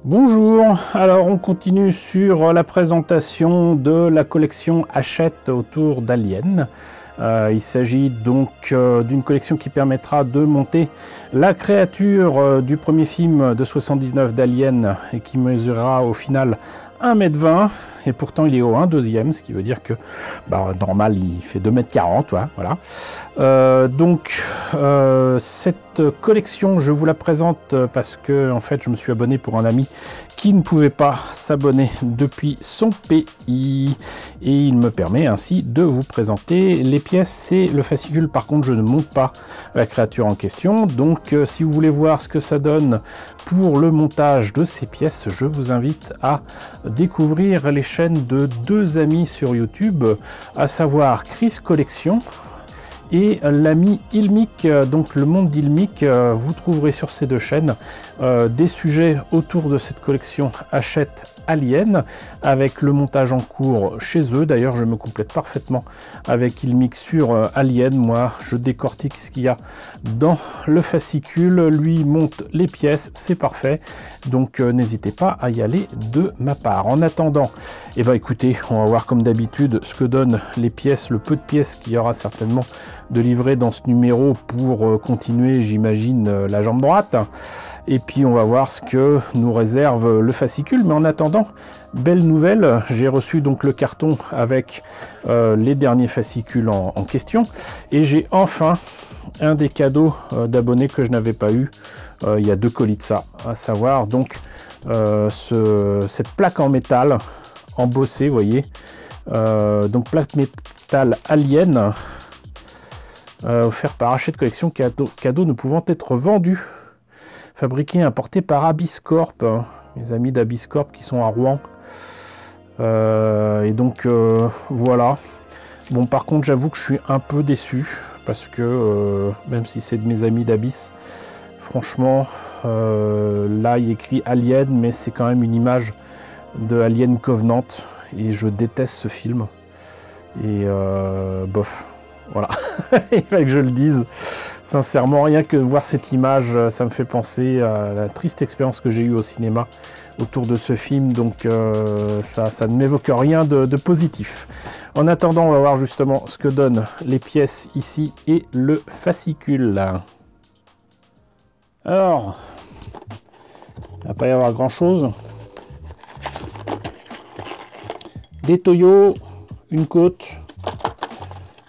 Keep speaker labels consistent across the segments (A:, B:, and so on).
A: Bonjour, alors on continue sur la présentation de la collection Hachette autour d'Alien. Il s'agit donc d'une collection qui permettra de monter la créature du premier film de 79 d'Alien et qui mesurera au final 1,20 m et pourtant il est haut 1/2, ce qui veut dire que normal il fait 2,40 m, voilà. Cette collection je vous la présente parce que en fait je me suis abonné pour un ami qui ne pouvait pas s'abonner depuis son pays et il me permet ainsi de vous présenter les pièces. C'est le fascicule, par contre je ne monte pas la créature en question, donc si vous voulez voir ce que ça donne pour le montage de ces pièces, je vous invite à découvrir les chaînes de deux amis sur YouTube, à savoir Chris Collection et l'ami Ilmic, donc le monde d'Ilmic. Vous trouverez sur ces deux chaînes des sujets autour de cette collection Hachette Alien, avec le montage en cours chez eux. D'ailleurs je me complète parfaitement avec Ilmic sur Alien. Moi je décortique ce qu'il y a dans le fascicule, lui monte les pièces, c'est parfait, donc n'hésitez pas à y aller de ma part. En attendant, écoutez, on va voir comme d'habitude ce que donnent les pièces, le peu de pièces qu'il y aura certainement de livrer dans ce numéro pour continuer, j'imagine, la jambe droite, et puis on va voir ce que nous réserve le fascicule. Mais en attendant, belle nouvelle, j'ai reçu donc le carton avec les derniers fascicules en question, et j'ai enfin un des cadeaux d'abonnés que je n'avais pas eu il y a 2 colis de ça, à savoir donc cette plaque en métal embossée, vous voyez, donc plaque métal Alien, offert par Hachette Collection, cadeau ne pouvant être vendu, fabriqué et importé par Abyss Corp, mes amis d'Abyss Corp qui sont à Rouen. Et donc voilà. Bon, par contre j'avoue que je suis un peu déçu parce que même si c'est de mes amis d'Abyss, franchement là il écrit Alien, mais c'est quand même une image de Alien Covenant et je déteste ce film et bof, voilà. Il fallait que je le dise sincèrement, rien que voir cette image ça me fait penser à la triste expérience que j'ai eue au cinéma autour de ce film, donc ça ne m'évoque rien de positif. En attendant, on va voir justement ce que donnent les pièces ici et le fascicule. Alors, il ne va pas y avoir grand chose. Des toyos, une côte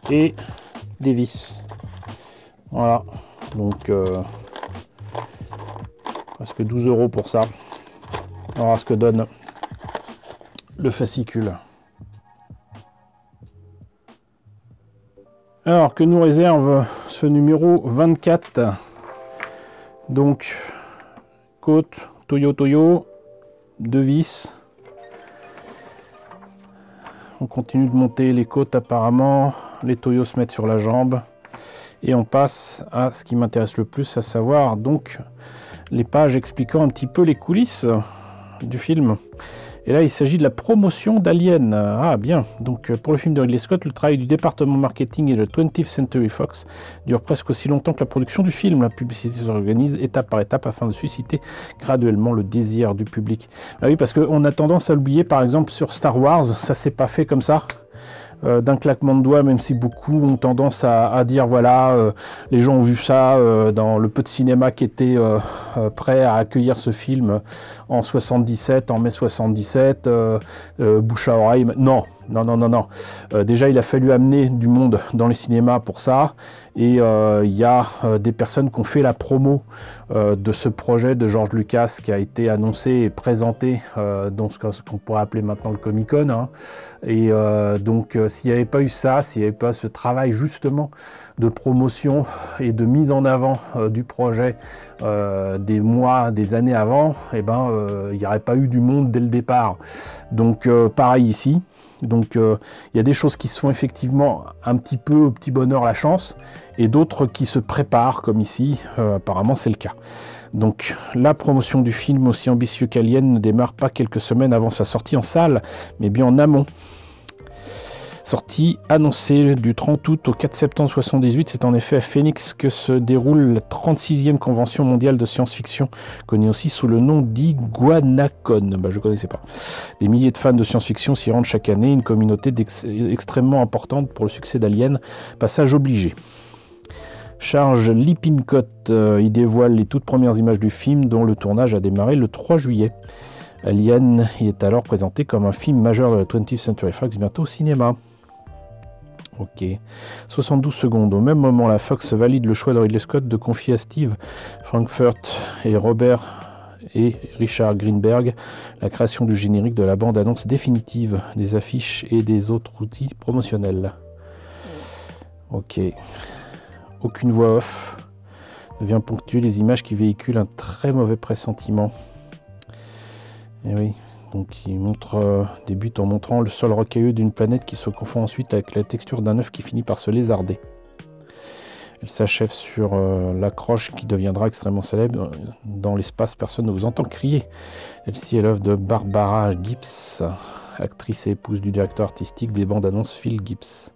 A: et des vis. Voilà, donc presque 12 € pour ça. On va voir ce que donne le fascicule. Alors, que nous réserve ce numéro 24? Donc, côte, toyo, 2 vis. On continue de monter les côtes apparemment. Les toyos se mettent sur la jambe. Et on passe à ce qui m'intéresse le plus, à savoir donc les pages expliquant un petit peu les coulisses du film. Et là il s'agit de la promotion d'Alien. Ah bien, donc pour le film de Ridley Scott, le travail du département marketing et de 20th Century Fox dure presque aussi longtemps que la production du film. La publicité s'organise étape par étape afin de susciter graduellement le désir du public. Ah oui, parce qu'on a tendance à l'oublier, par exemple sur Star Wars, ça s'est pas fait comme ça. D'un claquement de doigts, même si beaucoup ont tendance à dire voilà, les gens ont vu ça dans le peu de cinéma qui était prêt à accueillir ce film en 77, en mai 77, bouche à oreille. Non. Déjà, il a fallu amener du monde dans les cinémas pour ça. Et il y a des personnes qui ont fait la promo de ce projet de George Lucas qui a été annoncé et présenté dans ce qu'on pourrait appeler maintenant le Comic-Con. Hein. Et donc, s'il n'y avait pas eu ça, s'il n'y avait pas ce travail justement de promotion et de mise en avant du projet des mois, des années avant, il n'y aurait pas eu du monde dès le départ. Donc, pareil ici. Donc il y a des choses qui se font effectivement un petit peu au petit bonheur la chance et d'autres qui se préparent comme ici, apparemment c'est le cas. Donc la promotion du film, aussi ambitieux qu'Alien, ne démarre pas quelques semaines avant sa sortie en salle, mais bien en amont. Sortie annoncée du 30 août au 4 septembre 1978, c'est en effet à Phoenix que se déroule la 36e convention mondiale de science-fiction, connue aussi sous le nom d'Iguanacon. Je ne connaissais pas. Des milliers de fans de science-fiction s'y rendent chaque année, une communauté extrêmement importante pour le succès d'Alien, passage obligé. Charles Lippincott y dévoile les toutes premières images du film, dont le tournage a démarré le 3 juillet. Alien y est alors présenté comme un film majeur de la 20th Century Fox, bientôt au cinéma. Ok. 72 secondes. Au même moment, la Fox valide le choix de Ridley Scott de confier à Steve Frankfurt et Richard Greenberg la création du générique de la bande-annonce définitive, des affiches et des autres outils promotionnels. Ok. Aucune voix off. Devient ponctuer les images qui véhiculent un très mauvais pressentiment. Et oui. Donc il débute en montrant le sol rocailleux d'une planète qui se confond ensuite avec la texture d'un œuf qui finit par se lézarder. Elle s'achève sur l'accroche qui deviendra extrêmement célèbre. Dans l'espace, personne ne vous entend crier. Celle-ci est l'œuvre de Barbara Gibbs, actrice et épouse du directeur artistique des bandes annonces Phil Gibbs.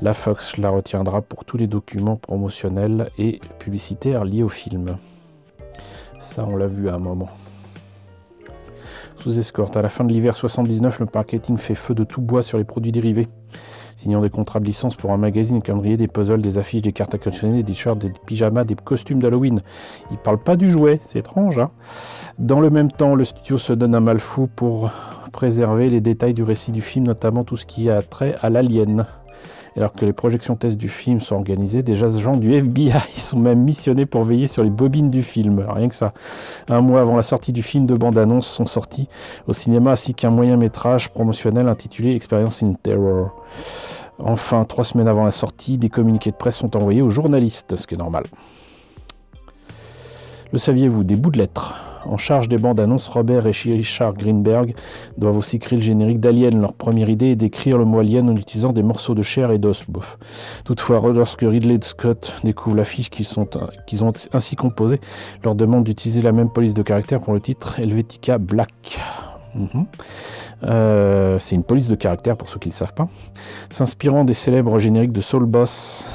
A: La Fox la retiendra pour tous les documents promotionnels et publicitaires liés au film. Ça, on l'a vu à un moment. Sous escorte. À la fin de l'hiver 79, le marketing fait feu de tout bois sur les produits dérivés, signant des contrats de licence pour un magazine, un calendrier, des puzzles, des affiches, des cartes à collectionner, des shirts, des pyjamas, des costumes d'Halloween. Ils parlent pas du jouet, c'est étrange, hein. Dans le même temps, le studio se donne un mal fou pour préserver les détails du récit du film, notamment tout ce qui a trait à l'alien. Alors que les projections tests du film sont organisées, des agents du FBI sont même missionnés pour veiller sur les bobines du film. Rien que ça. Un mois avant la sortie du film, deux bandes-annonces sont sorties au cinéma, ainsi qu'un moyen-métrage promotionnel intitulé Experience in Terror. Enfin, 3 semaines avant la sortie, des communiqués de presse sont envoyés aux journalistes, ce qui est normal. Le saviez-vous, des bouts de lettres. En charge des bandes annonces, Robert et Richard Greenberg doivent aussi créer le générique d'Alien. Leur première idée est d'écrire le mot Alien en utilisant des morceaux de chair et d'os. Bof. Toutefois, lorsque Ridley Scott découvre l'affiche qu'ils ont ainsi composée, leur demande d'utiliser la même police de caractère pour le titre Helvetica Black. C'est une police de caractère pour ceux qui ne le savent pas. S'inspirant des célèbres génériques de Soul Boss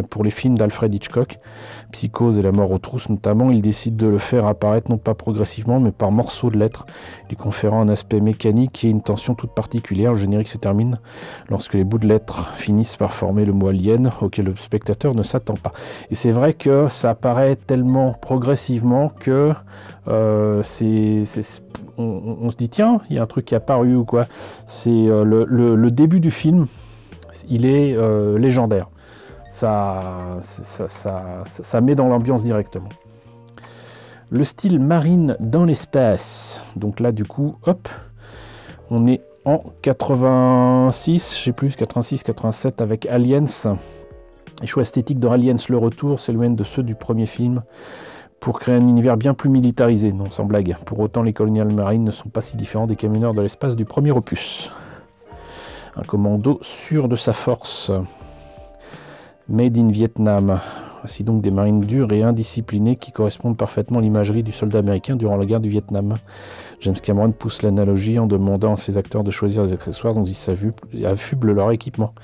A: pour les films d'Alfred Hitchcock, Psychose et La mort aux trousses notamment, il décide de le faire apparaître non pas progressivement mais par morceaux de lettres, lui conférant un aspect mécanique et une tension toute particulière. Le générique se termine lorsque les bouts de lettres finissent par former le mot alien auquel le spectateur ne s'attend pas. Et c'est vrai que ça apparaît tellement progressivement que on se dit tiens, il y a un truc qui est apparu ou quoi. C'est le début du film, il est légendaire. Ça met dans l'ambiance directement. Le style marine dans l'espace. Donc là, du coup, hop, on est en 86, je sais plus, 86, 87 avec Aliens. Les choix esthétiques de Aliens, le retour, s'éloignent de ceux du premier film pour créer un univers bien plus militarisé, non sans blague. Pour autant, les Colonial Marines ne sont pas si différents des camionneurs de l'espace du premier opus. Un commando sûr de sa force. Made in Vietnam. Voici donc des marines dures et indisciplinées qui correspondent parfaitement à l'imagerie du soldat américain durant la guerre du Vietnam. James Cameron pousse l'analogie en demandant à ses acteurs de choisir les accessoires dont ils affublent leur équipement.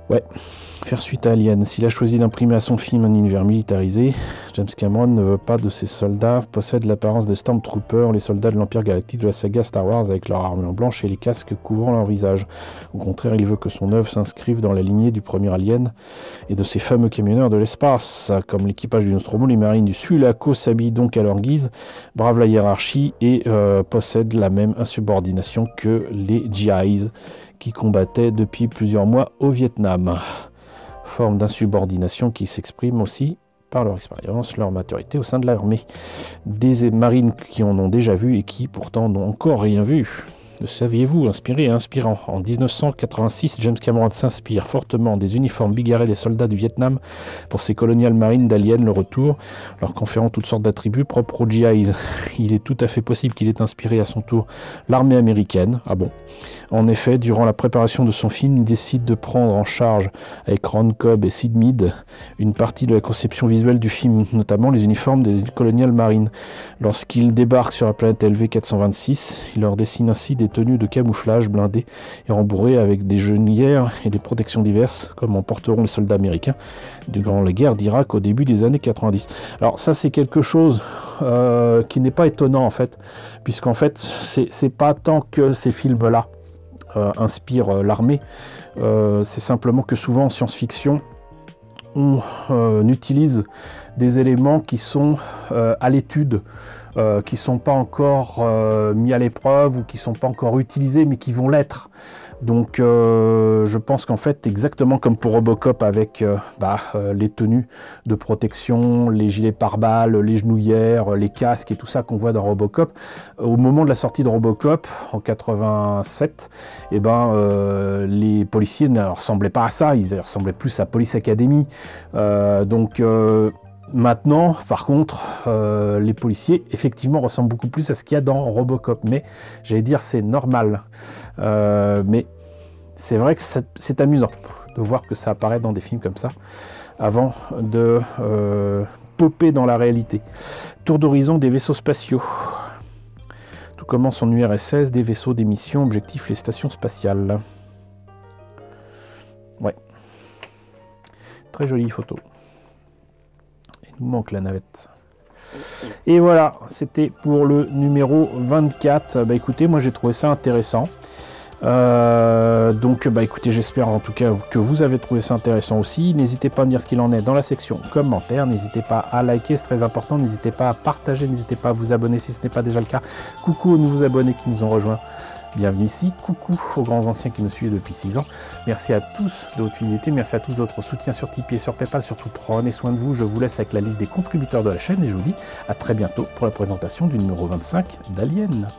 A: Ouais, faire suite à Alien. S'il a choisi d'imprimer à son film un univers militarisé, James Cameron ne veut pas de ses soldats possèdent l'apparence des Stormtroopers, les soldats de l'Empire Galactique de la saga Star Wars avec leur armure blanche et les casques couvrant leur visage. Au contraire, il veut que son œuvre s'inscrive dans la lignée du premier Alien et de ces fameux camionneurs de l'espace. Comme l'équipage du Nostromo, les marines du Sulaco s'habillent donc à leur guise, bravent la hiérarchie et possèdent la même insubordination que les GIs qui combattaient depuis plusieurs mois au Vietnam. Forme d'insubordination qui s'exprime aussi par leur expérience, leur maturité au sein de l'armée. Des marines qui en ont déjà vu et qui pourtant n'ont encore rien vu. Le saviez-vous, inspiré et inspirant. En 1986, James Cameron s'inspire fortement des uniformes bigarrés des soldats du Vietnam pour ses colonial marines d'Alien le retour, leur conférant toutes sortes d'attributs propres aux GIs. Il est tout à fait possible qu'il ait inspiré à son tour l'armée américaine. Ah bon? En effet, durant la préparation de son film, il décide de prendre en charge avec Ron Cobb et Sid Mead une partie de la conception visuelle du film, notamment les uniformes des colonial marines. Lorsqu'il débarque sur la planète LV-426, il leur dessine ainsi des tenue de camouflage blindée et rembourrée avec des genouillères et des protections diverses, comme en porteront les soldats américains durant la guerre d'Irak au début des années 90. Alors ça, c'est quelque chose qui n'est pas étonnant en fait, puisqu'en fait, c'est pas tant que ces films-là inspirent l'armée, c'est simplement que souvent en science-fiction, on utilise des éléments qui sont à l'étude, qui ne sont pas encore mis à l'épreuve ou qui ne sont pas encore utilisés, mais qui vont l'être. Donc je pense qu'en fait, exactement comme pour Robocop avec les tenues de protection, les gilets pare-balles, les genouillères, les casques et tout ça qu'on voit dans Robocop, au moment de la sortie de Robocop en 87, les policiers ne ressemblaient pas à ça, ils ressemblaient plus à Police Academy. Maintenant, par contre, les policiers, effectivement, ressemblent beaucoup plus à ce qu'il y a dans Robocop. Mais, j'allais dire, c'est normal. Mais c'est vrai que c'est amusant de voir que ça apparaît dans des films comme ça, avant de popper dans la réalité. Tour d'horizon des vaisseaux spatiaux. Tout commence en URSS, des vaisseaux, des missions, objectifs, les stations spatiales. Ouais. Très jolie photo. Il nous manque la navette. Et voilà, c'était pour le numéro 24. Écoutez, moi j'ai trouvé ça intéressant. Écoutez, j'espère en tout cas que vous avez trouvé ça intéressant aussi. N'hésitez pas à me dire ce qu'il en est dans la section commentaires. N'hésitez pas à liker, c'est très important. N'hésitez pas à partager, n'hésitez pas à vous abonner si ce n'est pas déjà le cas. Coucou aux nouveaux abonnés qui nous ont rejoints. Bienvenue ici, coucou aux grands anciens qui nous suivent depuis 6 ans. Merci à tous de votre fidélité, merci à tous de votre soutien sur Tipeee et sur Paypal. Surtout, prenez soin de vous. Je vous laisse avec la liste des contributeurs de la chaîne et je vous dis à très bientôt pour la présentation du numéro 25 d'Alien.